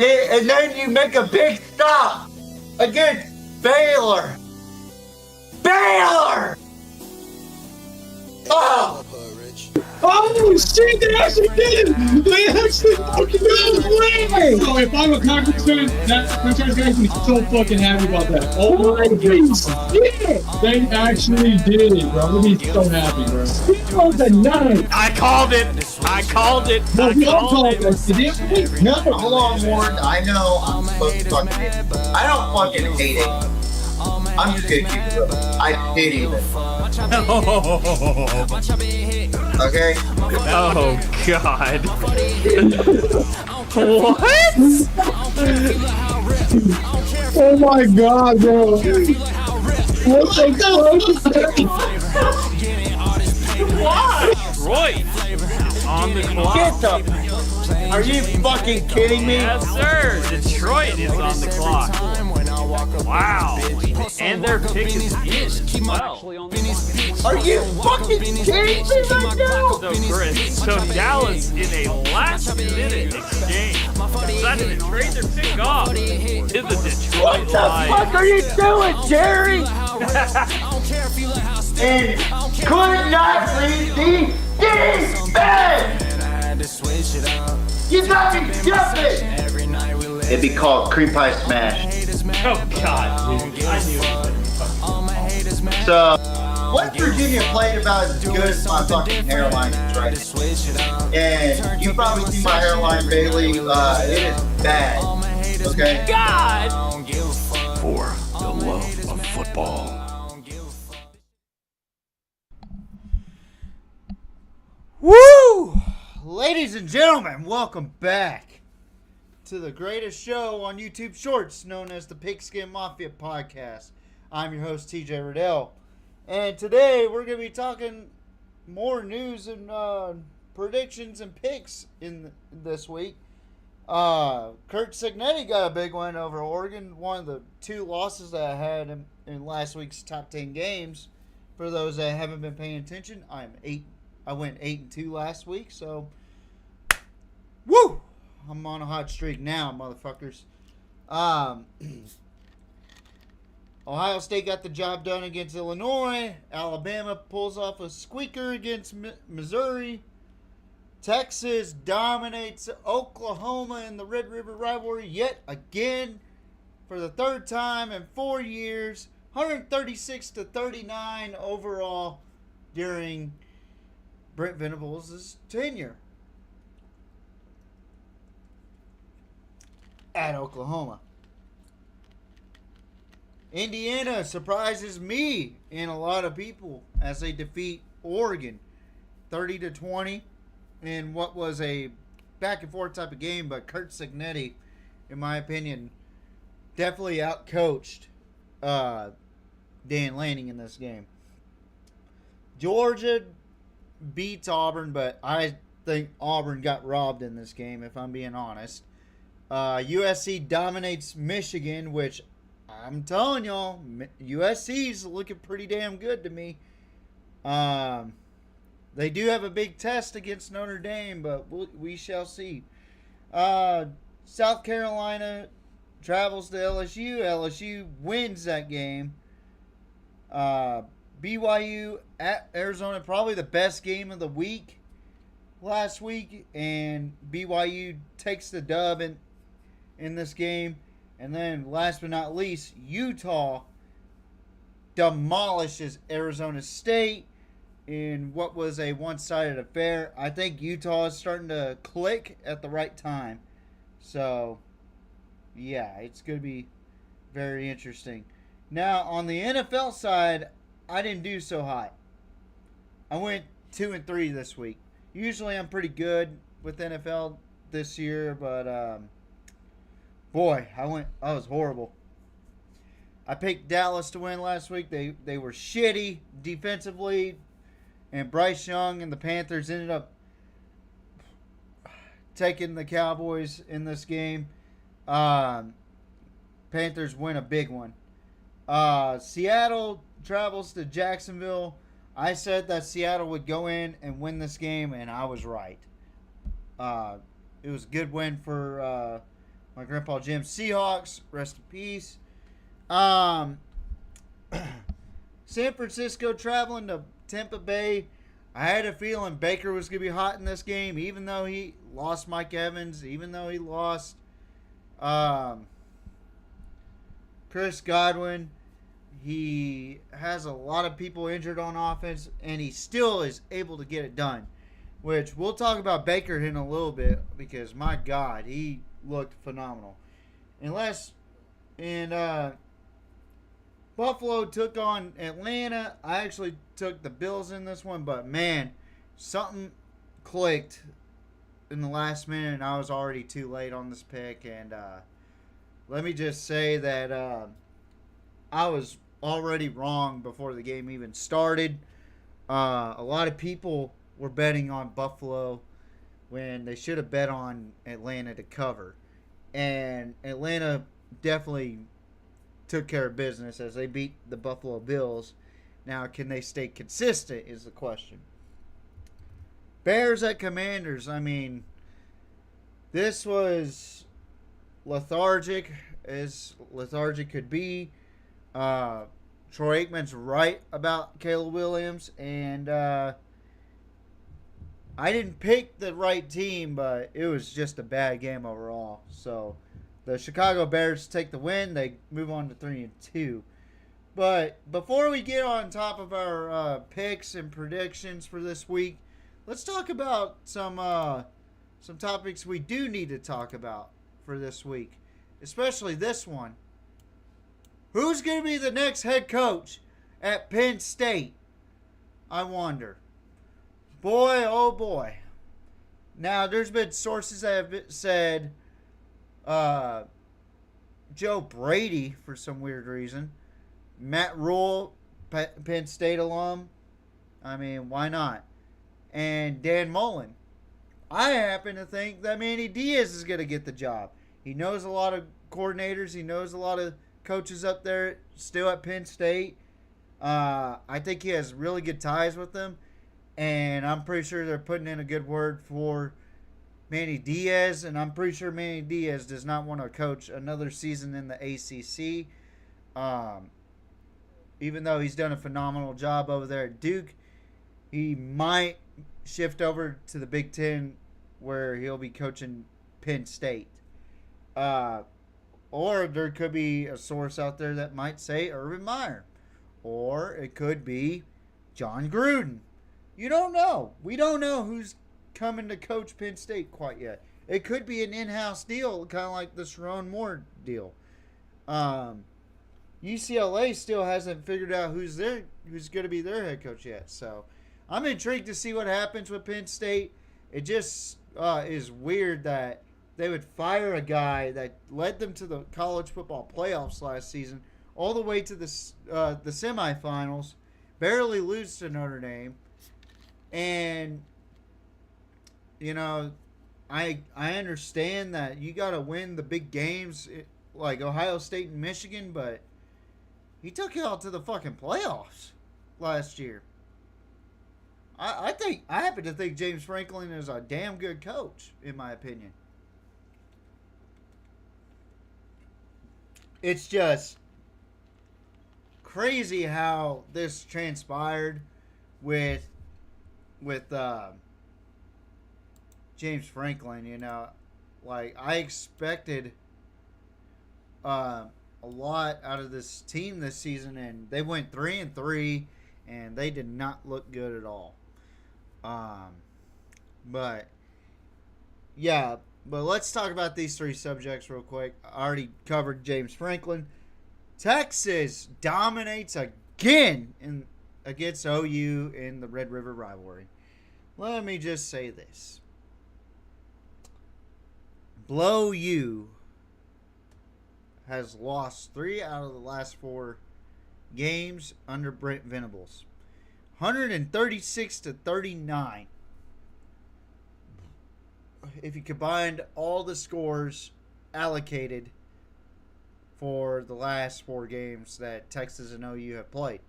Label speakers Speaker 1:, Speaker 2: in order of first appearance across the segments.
Speaker 1: And then you make a big stop against Baylor. Baylor! Oh!
Speaker 2: Oh shit, they actually did it! They actually fucking did it! So if I'm a Conference fan, that franchise guy's gonna be so fucking happy about that. Oh my goodness! Yeah! They actually did it, bro. I'm gonna be so happy, bro. He was a nine!
Speaker 3: I called it! I called it!
Speaker 2: No,
Speaker 3: I
Speaker 2: we all
Speaker 3: called
Speaker 2: called
Speaker 3: it!
Speaker 2: that.
Speaker 1: No, hold on, Warren. I know I'm supposed to fucking hate it. I don't fucking hate it. I'm just gonna keep it real. I pity it. Okay?
Speaker 3: Oh, God. What?
Speaker 2: Oh my god, bro. What the
Speaker 3: Why? Detroit on the clock.
Speaker 1: Get the... Are you fucking kidding me?
Speaker 3: Yes, sir. Detroit is on the clock. Wow. And their pick is in as well.
Speaker 1: Are you fucking kidding me right now?
Speaker 3: So, Chris, so Dallas, in a last-minute exchange, decided to trade their pick off to the Detroit
Speaker 1: What the fuck are you doing, Jerry? And could not leave the defense! You got me jumping! It'd be called cream pie smash.
Speaker 3: Oh, God, dude. I knew it.
Speaker 1: So, West Virginia played about as good as my fucking hairline is right. And you probably see my hairline, Bailey. It is bad. Okay?
Speaker 3: God!
Speaker 4: For the love of football.
Speaker 1: Woo! Ladies and gentlemen, welcome back to the greatest show on YouTube Shorts, known as the Pigskin Mafia Podcast. I'm your host, TJ Riddell. And today we're going to be talking more news and predictions and picks in this week. Curt Cignetti got a big win over Oregon. One of the two losses that I had in last week's top 10 games. For those that haven't been paying attention, I went 8-2 last week, so woo! I'm on a hot streak now, motherfuckers. Ohio State got the job done against Illinois. Alabama pulls off a squeaker against Missouri. Texas dominates Oklahoma in the Red River rivalry yet again for the third time in 4 years. 136-39 overall during Brent Venables' tenure at Oklahoma. Indiana surprises me and a lot of people as they defeat Oregon 30-20 in what was a back and forth type of game, but Curt Cignetti, in my opinion, definitely outcoached Dan Lanning in this game. Georgia beats Auburn, but I think Auburn got robbed in this game, if I'm being honest. USC dominates Michigan, which I'm telling y'all, USC's looking pretty damn good to me. They do have a big test against Notre Dame, but we shall see. South Carolina travels to LSU. LSU wins that game. BYU at Arizona, probably the best game of the week last week, and BYU takes the dub in this game. And then last but not least, Utah demolishes Arizona State in what was a one-sided affair. I think Utah is starting to click at the right time. So, yeah, it's going to be very interesting. Now, on the NFL side, I didn't do so hot. I went 2-3 this week. Usually I'm pretty good with NFL this year, but boy, I was horrible. I picked Dallas to win last week. They were shitty defensively, and Bryce Young and the Panthers ended up taking the Cowboys in this game. Panthers win a big one. Seattle travels to Jacksonville. I said that Seattle would go in and win this game, and I was right. It was a good win for My grandpa Jim Seahawks, rest in peace. San Francisco traveling to Tampa Bay. I had a feeling Baker was going to be hot in this game, even though he lost Mike Evans, even though he lost Chris Godwin. He has a lot of people injured on offense, and he still is able to get it done. Which we'll talk about Baker in a little bit because, my God, he looked phenomenal. Buffalo took on Atlanta. I actually took the Bills in this one, but man, something clicked in the last minute, and I was already too late on this pick. And let me just say that I was already wrong before the game even started. A lot of people were betting on Buffalo when they should have bet on Atlanta to cover. And Atlanta definitely took care of business as they beat the Buffalo Bills. Now, can they stay consistent is the question. Bears at Commanders. I mean, this was lethargic as lethargic could be. Troy Aikman's right about Caleb Williams, and I didn't pick the right team, but it was just a bad game overall. So the Chicago Bears take the win. They move on to 3-2. But before we get on top of our picks and predictions for this week, let's talk about some topics we do need to talk about for this week, especially this one. Who's going to be the next head coach at Penn State? I wonder. Boy, oh boy. Now, there's been sources that have said Joe Brady for some weird reason. Matt Rule, Penn State alum. I mean, why not? And Dan Mullen. I happen to think that Manny Diaz is going to get the job. He knows a lot of coordinators. He knows a lot of coaches up there still at Penn State. I think he has really good ties with them. And I'm pretty sure they're putting in a good word for Manny Diaz. And I'm pretty sure Manny Diaz does not want to coach another season in the ACC. Even though he's done a phenomenal job over there at Duke, he might shift over to the Big Ten where he'll be coaching Penn State. Or there could be a source out there that might say Urban Meyer. Or it could be John Gruden. You don't know. We don't know who's coming to coach Penn State quite yet. It could be an in-house deal, kind of like the Sharon Moore deal. UCLA still hasn't figured out who's going to be their head coach yet. So I'm intrigued to see what happens with Penn State. It just is weird that they would fire a guy that led them to the college football playoffs last season, all the way to the semifinals, barely lose to Notre Dame. And, you know, I understand that you got to win the big games like Ohio State and Michigan, but he took y'all to the fucking playoffs last year. I happen to think James Franklin is a damn good coach, in my opinion. It's just crazy how this transpired with James Franklin. You know, like I expected a lot out of this team this season, and they went 3-3, and they did not look good at all. But yeah, but let's talk about these three subjects real quick. I already covered James Franklin. Texas dominates again against OU in the Red River rivalry. Let me just say this. Blow U has lost 3 out of the last 4 games under Brent Venables. 136-39. If you combined all the scores allocated for the last 4 games that Texas and OU have played.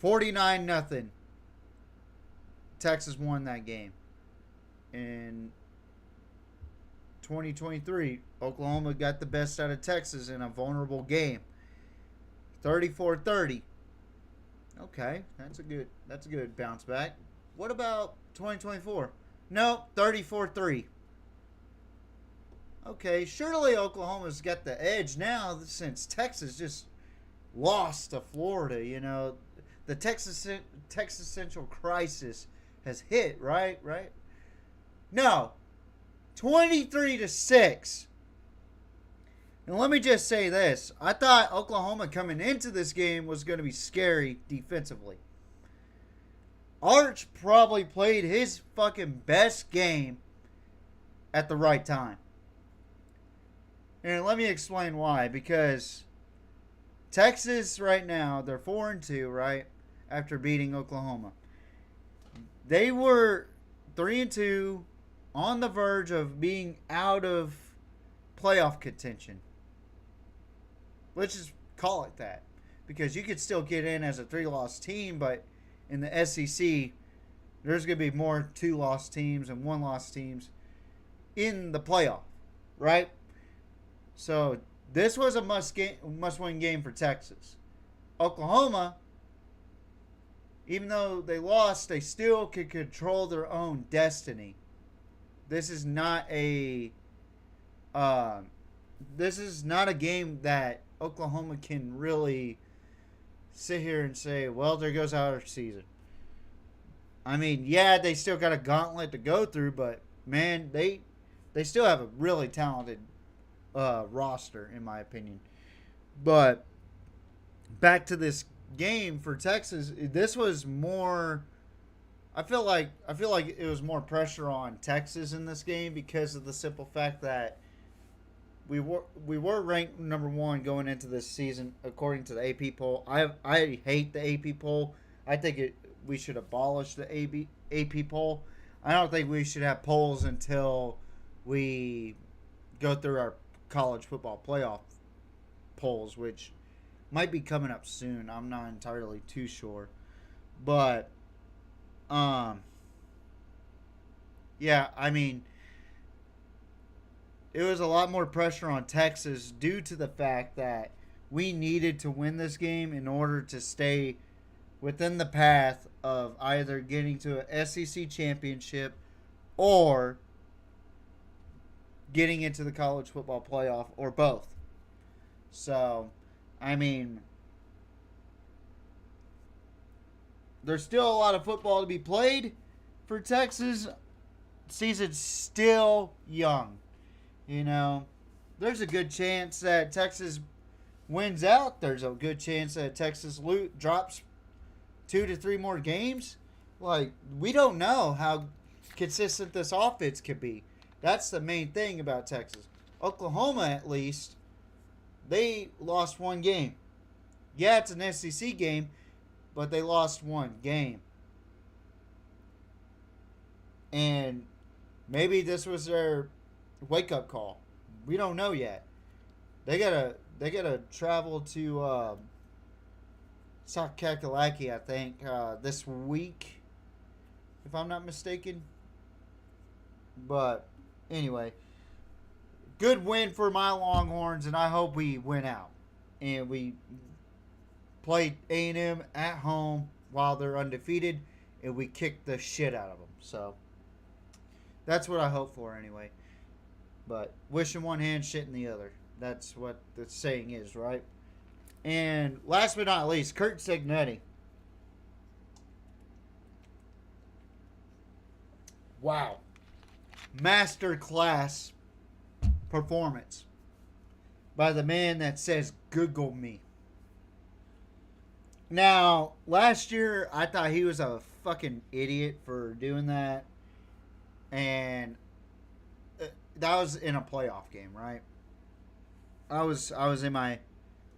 Speaker 1: 49-0. Texas won that game. And 2023, Oklahoma got the best out of Texas in a vulnerable game. 34-30. Okay, that's a good bounce back. What about 2024? No, 34-3. Okay, surely Oklahoma's got the edge now since Texas just lost to Florida. You know, the Texas Central crisis has hit, right? No, 23-6. And let me just say this. I thought Oklahoma coming into this game was going to be scary defensively. Arch probably played his fucking best game at the right time. And let me explain why. Because Texas right now, they're 4-2, right? After beating Oklahoma. They were 3-2, on the verge of being out of playoff contention. Let's just call it that. Because you could still get in as a 3-loss team, but in the SEC, there's going to be more 2-loss teams and 1-loss teams in the playoff, right? So this was a must-win game for Texas. Oklahoma, even though they lost, they still could control their own destiny. This is not a game that Oklahoma can really sit here and say, well, there goes our season. I mean, yeah, they still got a gauntlet to go through, but man, they still have a really talented roster, in my opinion. But back to this game for Texas, this was more. I feel like it was more pressure on Texas in this game because of the simple fact that we were ranked number 1 going into this season according to the AP poll. I hate the AP poll. I think we should abolish the AP poll. I don't think we should have polls until we go through our college football playoff polls, which might be coming up soon. I'm not entirely too sure. But yeah, I mean, it was a lot more pressure on Texas due to the fact that we needed to win this game in order to stay within the path of either getting to an SEC championship or getting into the college football playoff, or both. So, I mean, there's still a lot of football to be played for Texas. Season's still young. You know, there's a good chance that Texas wins out. There's a good chance that Texas drops 2 to 3 more games. Like, we don't know how consistent this offense could be. That's the main thing about Texas. Oklahoma, at least, they lost 1 game. Yeah, it's an SEC game, but they lost 1 game. And maybe this was their wake-up call. We don't know yet. They gotta travel to South Kakalaki, I think, this week, if I'm not mistaken. But anyway, good win for my Longhorns, and I hope we win out. And we played A&M at home while they're undefeated, and we kicked the shit out of them. So that's what I hope for anyway. But wish in one hand, shit in the other. That's what the saying is, right? And last but not least, Curt Cignetti. Wow. Masterclass performance by the man that says, Google me. Now, last year, I thought he was a fucking idiot for doing that. And that was in a playoff game, right? I was in my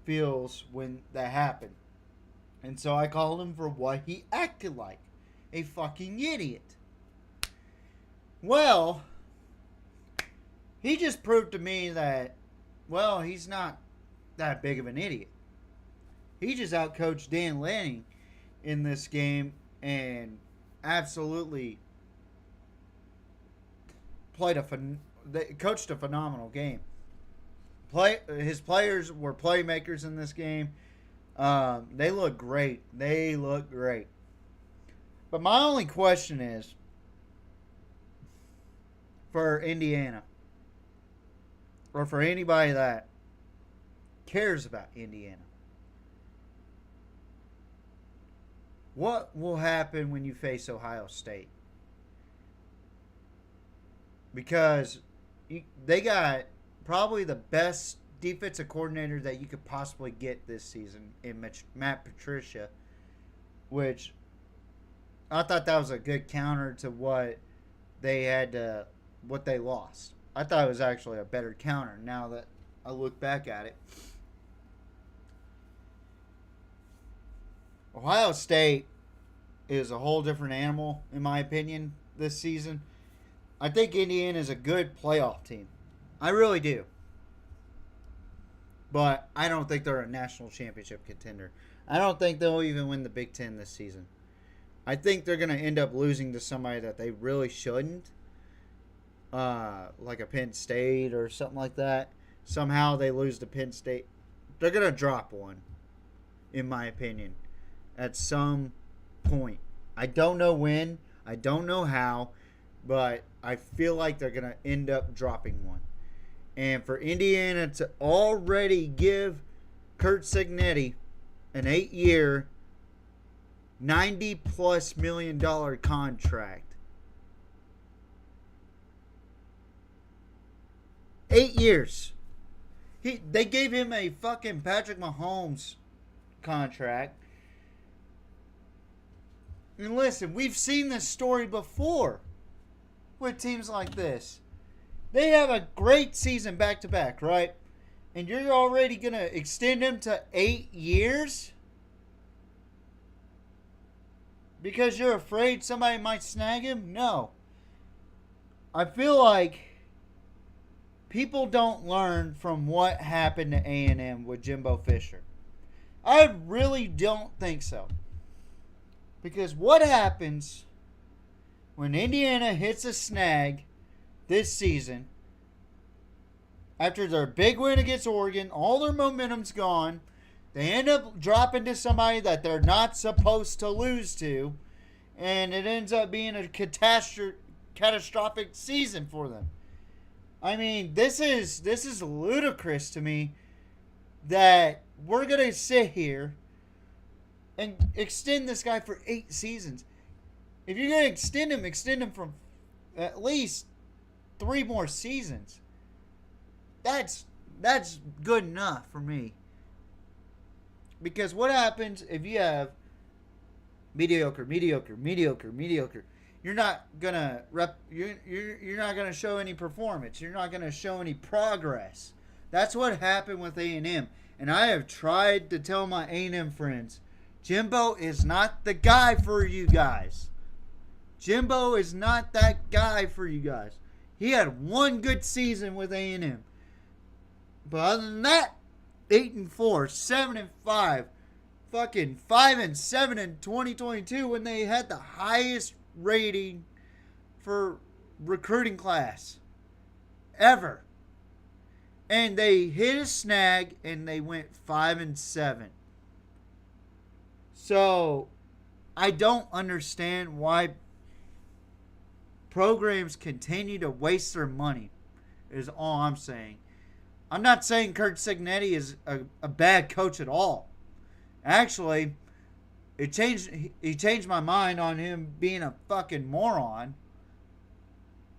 Speaker 1: feels when that happened. And so I called him for what he acted like. A fucking idiot. Well, he just proved to me that, well, he's not that big of an idiot. He just outcoached Dan Lanning in this game and absolutely played They coached a phenomenal game. His players were playmakers in this game. They look great. They look great. But my only question is for Indiana, or for anybody that cares about Indiana, what will happen when you face Ohio State? Because they got probably the best defensive coordinator that you could possibly get this season in Matt Patricia, which I thought that was a good counter to what they lost. I thought it was actually a better counter now that I look back at it. Ohio State is a whole different animal, in my opinion, this season. I think Indiana is a good playoff team. I really do. But I don't think they're a national championship contender. I don't think they'll even win the Big Ten this season. I think they're going to end up losing to somebody that they really shouldn't. Like a Penn State or something like that. Somehow they lose to Penn State. They're going to drop one, in my opinion, at some point. I don't know when. I don't know how. But I feel like they're going to end up dropping one. And for Indiana to already give Curt Cignetti an 8-year, $90+ million contract. 8 years. They gave him a fucking Patrick Mahomes contract. And listen, we've seen this story before with teams like this. They have a great season back-to-back, right? And you're already going to extend him to 8 years? Because you're afraid somebody might snag him? No. I feel like people don't learn from what happened to A&M with Jimbo Fisher. I really don't think so. Because what happens when Indiana hits a snag this season, after their big win against Oregon, all their momentum's gone, they end up dropping to somebody that they're not supposed to lose to, and it ends up being a catastrophic season for them. I mean, this is ludicrous to me that we're going to sit here and extend this guy for 8 seasons. If you're going to extend him from at least 3 more seasons. That's good enough for me. Because what happens if you have mediocre? You're not gonna you're not gonna show any performance. You're not gonna show any progress. That's what happened with A&M. And I have tried to tell my A&M friends, Jimbo is not the guy for you guys. Jimbo is not that guy for you guys. He had one good season with A&M. But other than that, 8-4, 7-5, fucking 5-7 in 2022 when they had the highest rating for recruiting class ever. And they hit a snag and they went 5-7. So I don't understand why programs continue to waste their money, is all I'm saying. I'm not saying Curt Cignetti is a bad coach at all. Actually, he changed my mind on him being a fucking moron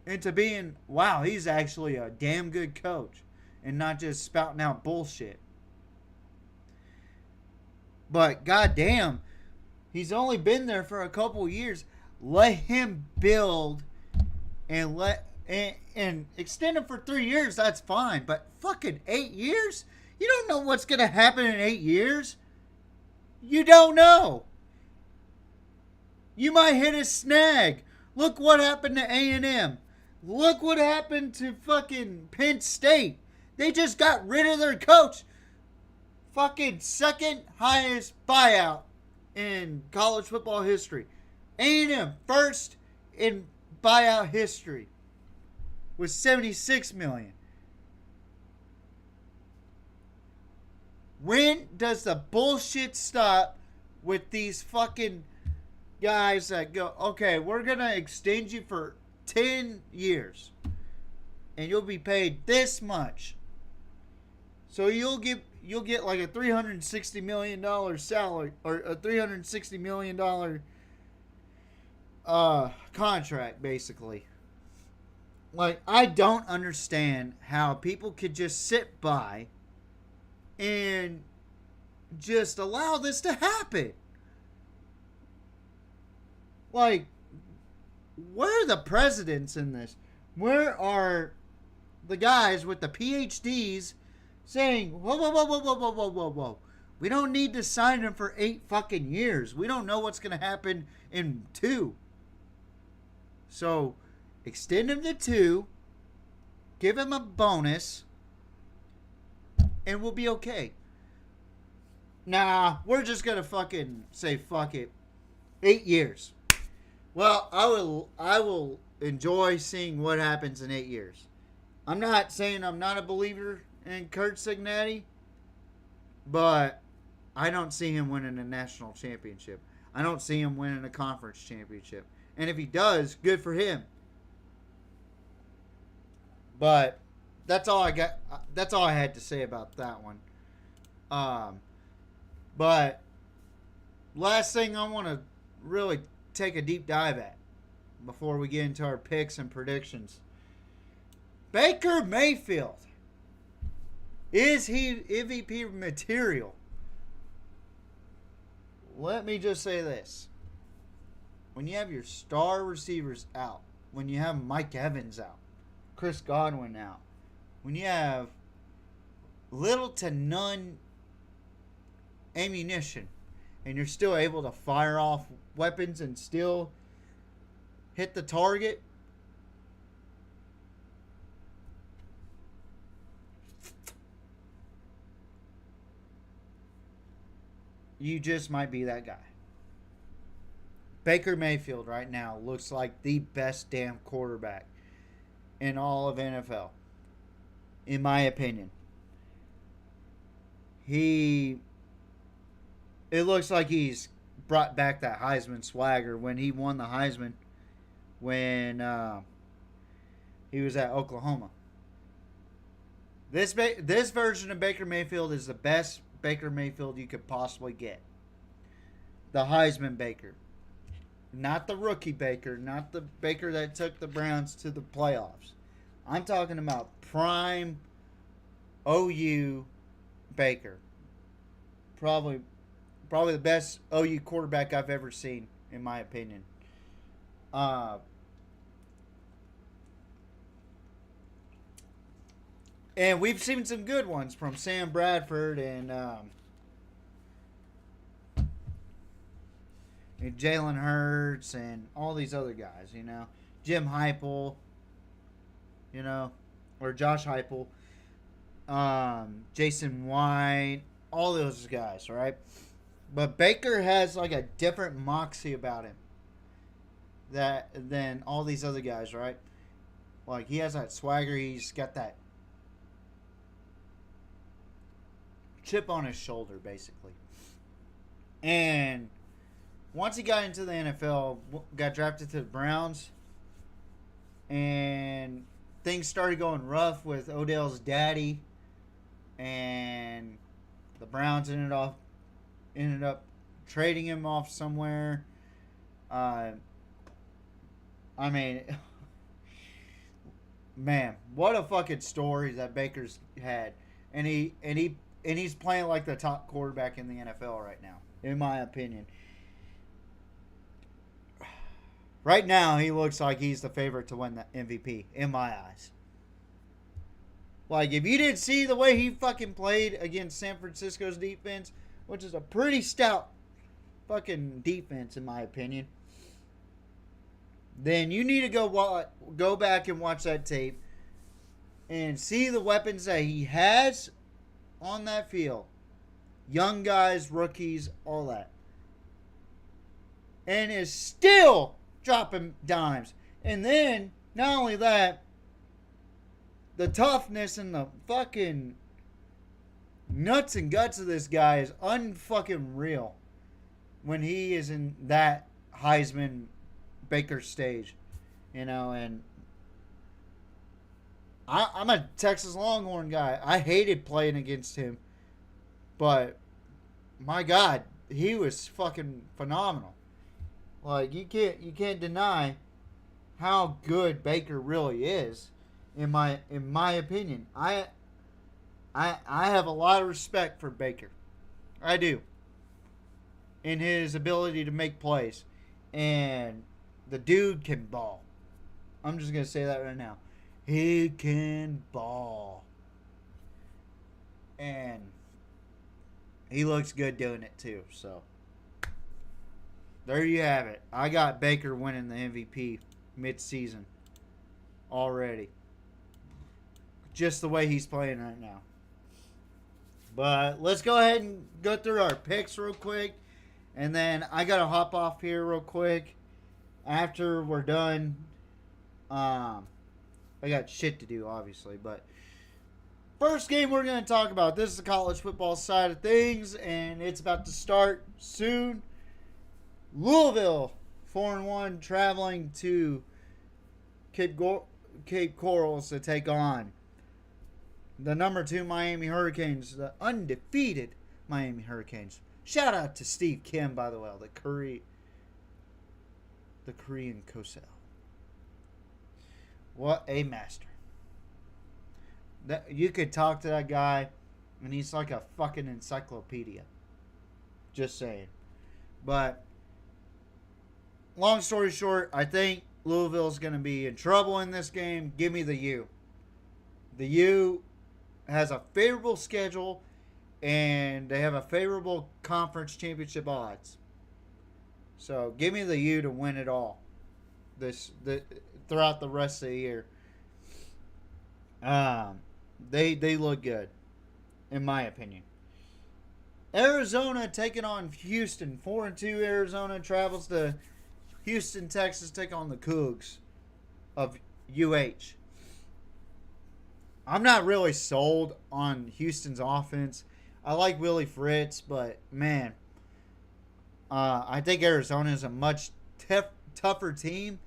Speaker 1: into being, wow, he's actually a damn good coach and not just spouting out bullshit. But goddamn, he's only been there for a couple years. Let him build and extend him for 3 years, that's fine. But fucking 8 years? You don't know what's going to happen in 8 years. You don't know. You might hit a snag. Look what happened to A&M. Look what happened to fucking Penn State. They just got rid of their coach. Fucking second highest buyout in college football history. A&M first in buyout history. was $76 million. When does the bullshit stop with these fucking guys that go, okay, we're going to extend you for 10 years and you'll be paid this much. So you'll get like a $360 million salary or a $360 million contract, basically. Like, I don't understand how people could just sit by and just allow this to happen. Like, where are the presidents in this? Where are the guys with the PhDs saying, whoa, whoa, whoa, whoa, whoa, whoa, whoa, whoa, whoa. We don't need to sign him for 8 fucking years. We don't know what's going to happen in 2. So, extend him to 2. Give him a bonus. And we'll be okay. Nah, we're just going to fucking say fuck it. 8 years. Well, I will enjoy seeing what happens in 8 years. I'm not saying I'm not a believer in Curt Cignetti, but I don't see him winning a national championship. I don't see him winning a conference championship. And if he does, good for him. But that's all I got. That's all I had to say about that one. But last thing I want to really take a deep dive at before we get into our picks and predictions. Baker Mayfield. Is he MVP material? Let me just say this. When you have your star receivers out, when you have Mike Evans out, Chris Godwin out, when you have little to none ammunition, and you're still able to fire off weapons and still hit the target, you just might be that guy. Baker Mayfield right now looks like the best damn quarterback in all of NFL, in my opinion. It looks like he's brought back that Heisman swagger when he won the Heisman when he was at Oklahoma. This version of Baker Mayfield is the best Baker Mayfield you could possibly get. The Heisman Baker. Not the rookie Baker. Not the Baker that took the Browns to the playoffs. I'm talking about prime OU Baker. Probably the best OU quarterback I've ever seen, in my opinion. And we've seen some good ones from Sam Bradford and Jalen Hurts and all these other guys, you know. Jim Heupel, you know, or Josh Heupel, Jason White, all those guys, right? But Baker has like a different moxie about him than all these other guys, right? Like, he has that swagger. He's got that chip on his shoulder, basically. And once he got into the NFL, got drafted to the Browns, and things started going rough with Odell's daddy, and the Browns ended up trading him off somewhere. I mean, man, what a fucking story that Baker's had, and he's playing like the top quarterback in the NFL right now, in my opinion. Right now, he looks like he's the favorite to win the MVP, in my eyes. Like, if you didn't see the way he fucking played against San Francisco's defense, which is a pretty stout fucking defense, in my opinion, then you need to go back and watch that tape and see the weapons that he has on that field. Young guys, rookies, all that. And is still dropping dimes. And then, not only that, the toughness and the fucking nuts and guts of this guy is unfucking real when he is in that Heisman Baker stage, and I'm a Texas Longhorn guy. I hated playing against him, but my God, he was fucking phenomenal. Like, you can't deny how good Baker really is, in my opinion. I have a lot of respect for Baker. I do. In his ability to make plays. And the dude can ball. I'm just going to say that right now. He can ball. And he looks good doing it too. So, there you have it. I got Baker winning the MVP mid-season already. Just the way he's playing right now. But let's go ahead and go through our picks real quick. And then I got to hop off here real quick. After we're done, I got shit to do, obviously. But first game we're going to talk about. This is the college football side of things. And it's about to start soon. Louisville, 4-1, traveling to Cape Corals to take on the number 2 Miami Hurricanes, the undefeated Miami Hurricanes. Shout out to Steve Kim, by the way, the Korean Kosel. What a master. You could talk to that guy, and he's like a fucking encyclopedia. Just saying. But long story short, I think Louisville's going to be in trouble in this game. Give me the U. The U has a favorable schedule, and they have a favorable conference championship odds. So give me the U to win it all throughout the rest of the year. They look good, in my opinion. Arizona taking on Houston. 4-2 Arizona travels to Houston, Texas, take on the Cougs of UH. I'm not really sold on Houston's offense. I like Willie Fritz, but man, I think Arizona is a much tougher team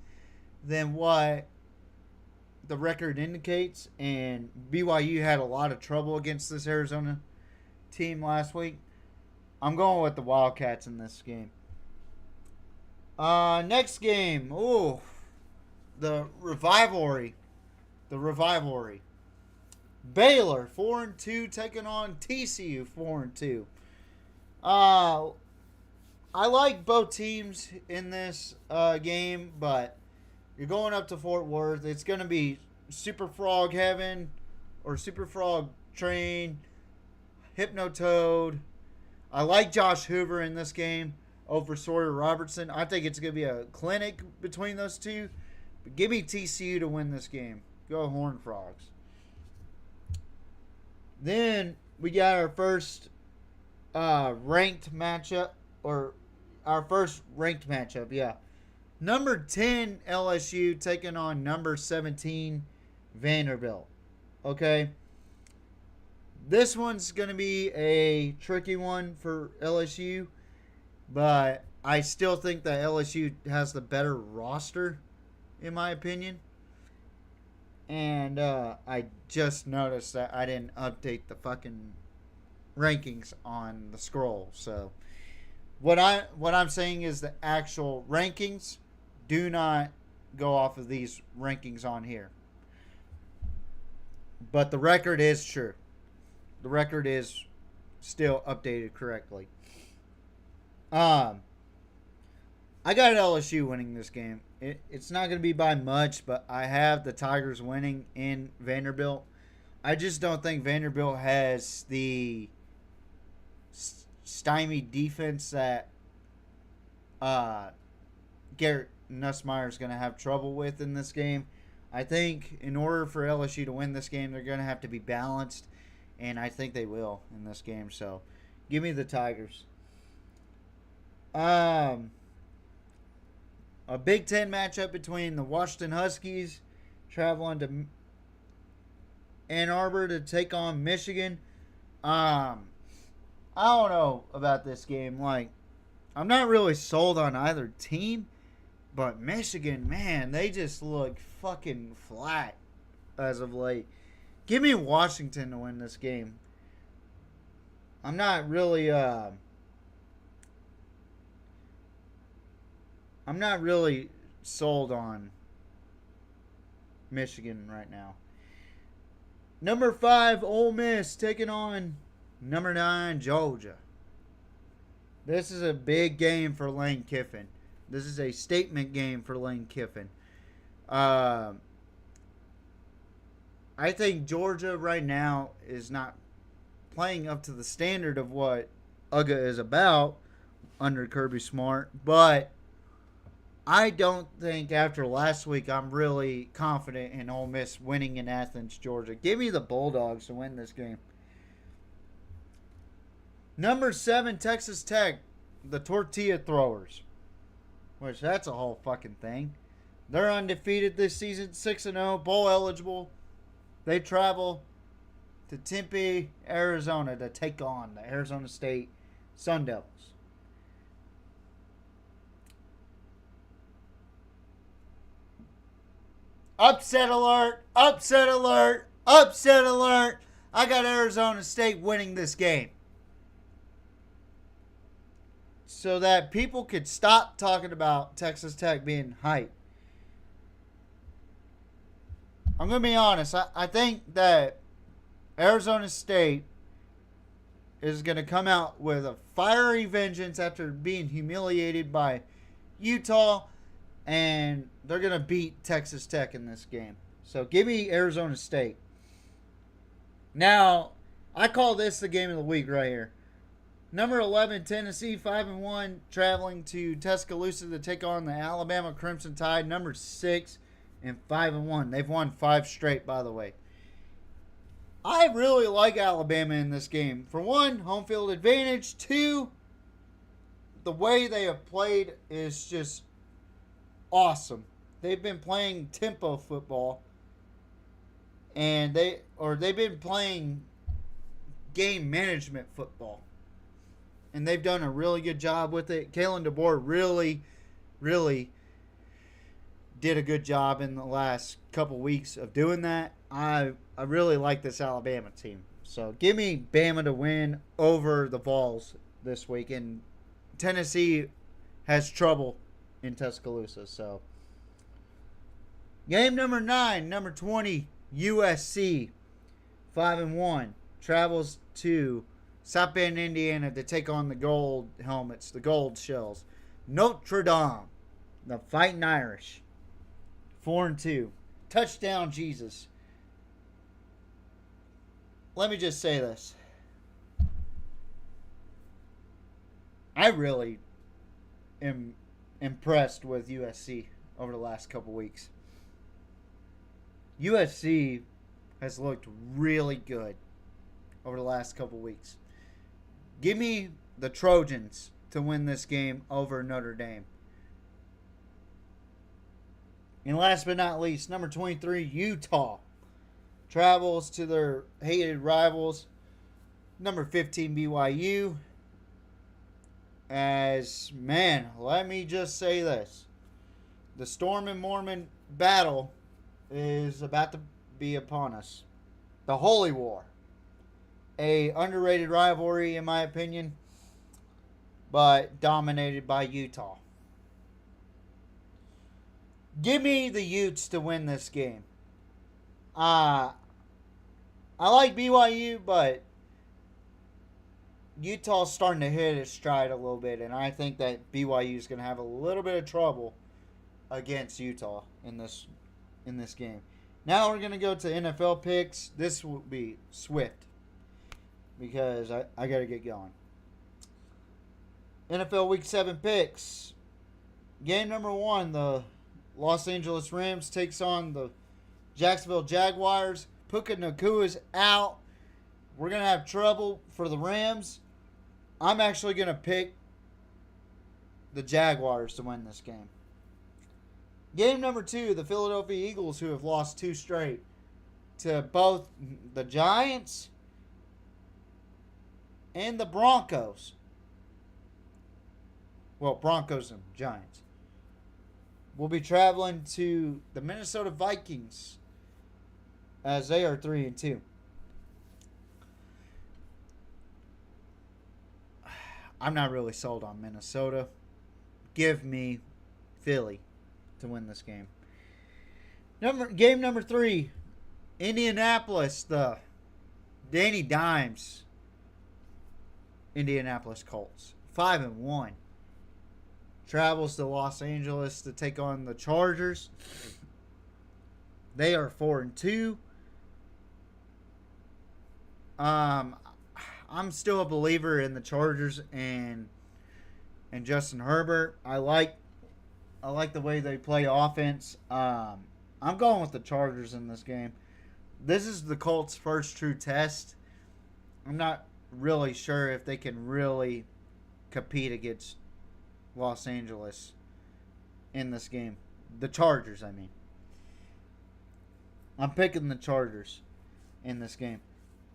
Speaker 1: than what the record indicates. And BYU had a lot of trouble against this Arizona team last week. I'm going with the Wildcats in this game. Next game. Ooh, the Revivalry. Baylor 4-2 taking on TCU 4-2. I like both teams in this game, but you're going up to Fort Worth. It's going to be Super Frog Heaven or Super Frog Train, Hypnotoad. I like Josh Hoover in this game over Sawyer Robertson. I think it's going to be a clinic between those two. But give me TCU to win this game. Go Horned Frogs. Then we got our first ranked matchup, yeah. Number 10 LSU taking on number 17 Vanderbilt. Okay. This one's going to be a tricky one for LSU, but I still think that LSU has the better roster, in my opinion. And I just noticed that I didn't update the fucking rankings on the scroll. So what I'm saying is the actual rankings do not go off of these rankings on here. But the record is true. The record is still updated correctly. I got LSU winning this game. It's not going to be by much, but I have the Tigers winning in Vanderbilt. I just don't think Vanderbilt has the stymied defense that Garrett Nussmeier is going to have trouble with in this game. I think in order for LSU to win this game, they're going to have to be balanced, and I think they will in this game. So give me the Tigers. A Big Ten matchup between the Washington Huskies traveling to Ann Arbor to take on Michigan. I don't know about this game. Like, I'm not really sold on either team, but Michigan, man, they just look fucking flat as of late. Give me Washington to win this game. I'm not really sold on Michigan right now. Number 5, Ole Miss taking on number 9, Georgia. This is a big game for Lane Kiffin. This is a statement game for Lane Kiffin. I think Georgia right now is not playing up to the standard of what UGA is about under Kirby Smart, but I don't think after last week I'm really confident in Ole Miss winning in Athens, Georgia. Give me the Bulldogs to win this game. Number 7, Texas Tech, the Tortilla Throwers, which that's a whole fucking thing. They're undefeated this season, 6-0, bowl eligible. They travel to Tempe, Arizona to take on the Arizona State Sun Devils. Upset alert, upset alert, upset alert. I got Arizona State winning this game. So that people could stop talking about Texas Tech being hype. I'm going to be honest. I think that Arizona State is going to come out with a fiery vengeance after being humiliated by Utah. And they're going to beat Texas Tech in this game. So give me Arizona State. Now, I call this the game of the week right here. Number 11, Tennessee, 5-1, traveling to Tuscaloosa to take on the Alabama Crimson Tide. Number 6 and 5-1. They've won 5 straight, by the way. I really like Alabama in this game. For one, home field advantage. 2, the way they have played is just awesome. They've been playing tempo football, and they've been playing game management football, and they've done a really good job with it. Kalen DeBoer really did a good job in the last couple weeks of doing that. I really like this Alabama team. So give me Bama to win over the Vols this week, and Tennessee has trouble in Tuscaloosa. So game number 9, number 20, USC, 5-1, travels to South Bend, Indiana to take on the gold helmets, the gold shells. Notre Dame, the Fighting Irish, 4-2. Touchdown, Jesus. Let me just say this. I really am impressed with USC over the last couple weeks. USC has looked really good over the last couple weeks. Give me the Trojans to win this game over Notre Dame. And last but not least, number 23, Utah travels to their hated rivals, number 15, BYU. As, man, let me just say this. The Storm and Mormon battle is about to be upon us. The Holy War. A underrated rivalry, in my opinion, but dominated by Utah. Give me the Utes to win this game. I like BYU, but Utah's starting to hit its stride a little bit, and I think that BYU is going to have a little bit of trouble against Utah in this game. Now we're going to go to NFL picks. This will be swift because I got to get going. NFL Week 7 picks. Game number 1, the Los Angeles Rams takes on the Jacksonville Jaguars. Puka Nakua's out. We're going to have trouble for the Rams. I'm actually going to pick the Jaguars to win this game. Game number 2, the Philadelphia Eagles, who have lost 2 straight, to both the Giants and the Broncos. Well, Broncos and Giants. We'll be traveling to the Minnesota Vikings as they are 3-2. I'm not really sold on Minnesota. Give me Philly to win this game. Game number 3, Indianapolis, the Danny Dimes Indianapolis Colts, 5-1. Travels to Los Angeles to take on the Chargers. They are 4-2. I'm still a believer in the Chargers and Justin Herbert. I like the way they play offense. I'm going with the Chargers in this game. This is the Colts' first true test. I'm not really sure if they can really compete against Los Angeles in this game. The Chargers, I mean. I'm picking the Chargers in this game.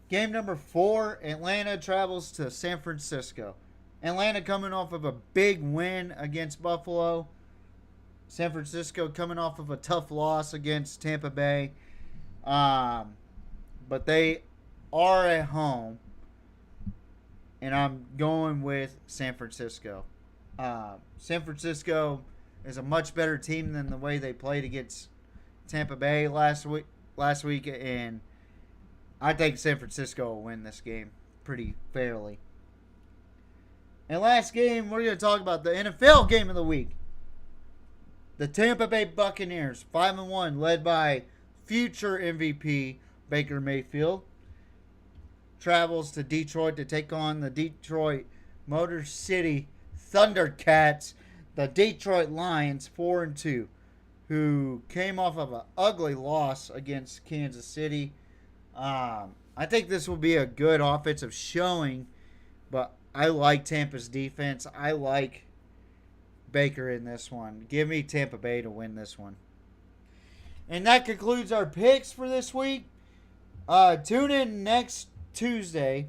Speaker 1: Game number 4, Atlanta travels to San Francisco. Atlanta coming off of a big win against Buffalo. San Francisco coming off of a tough loss against Tampa Bay. But they are at home. And I'm going with San Francisco. San Francisco is a much better team than the way they played against Tampa Bay last week. And I think San Francisco will win this game pretty fairly. And last game, we're going to talk about the NFL game of the week. The Tampa Bay Buccaneers, 5-1, led by future MVP Baker Mayfield, travels to Detroit to take on the Detroit Motor City Thundercats, the Detroit Lions, 4-2, who came off of an ugly loss against Kansas City. I think this will be a good offensive showing, but I like Tampa's defense. I like Baker in this one. Give me Tampa Bay to win this one. And that concludes our picks for this week. Tune in next Tuesday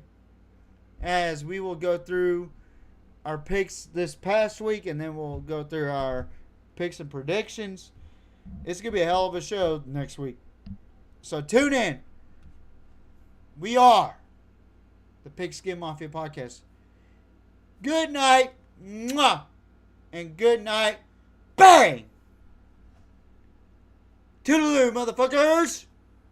Speaker 1: as we will go through our picks this past week, and then we'll go through our picks and predictions. It's going to be a hell of a show next week. So tune in. We are the Pigskin Mafia Podcast. Good night. Mwah. And good night. Bang. Toodaloo, motherfuckers.